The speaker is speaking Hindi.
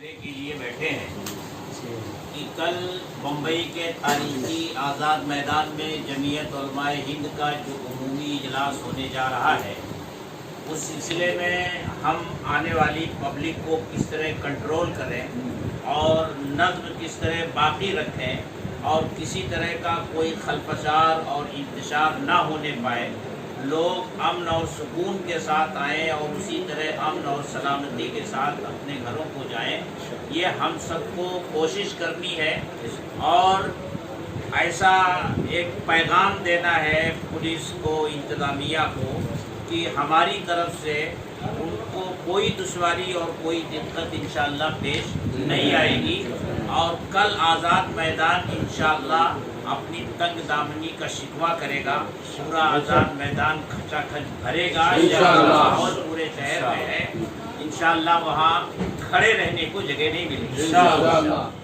खतरे के लिए बैठे हैं कि कल मुंबई के तारीखी आज़ाद मैदान में जमीयत उलमाए हिंद का जो अमूमी इजलास होने जा रहा है, उस सिलसिले में हम आने वाली पब्लिक को किस तरह कंट्रोल करें और नज़्म किस तरह बाकी रखें और किसी तरह का कोई खलफशार और इंतशार ना होने पाए, लोग अमन और सुकून के साथ आएँ और उसी तरह अमन और सलामती के साथ अपने घरों को जाएं, ये हम सबको कोशिश करनी है। और ऐसा एक पैगाम देना है पुलिस को, इंतज़ामिया को, कि हमारी तरफ से उनको कोई दुश्वारी और कोई दिक्कत इंशाअल्लाह पेश नहीं आएगी और कल आज़ाद मैदान इंशाअल्लाह अपनी तंग दामनी का शिकवा करेगा। पूरा आज़ाद मैदान खचाखच भरेगा, माहौल पूरे शहर में है। इंशाअल्लाह वहाँ खड़े रहने को जगह नहीं मिलेगी।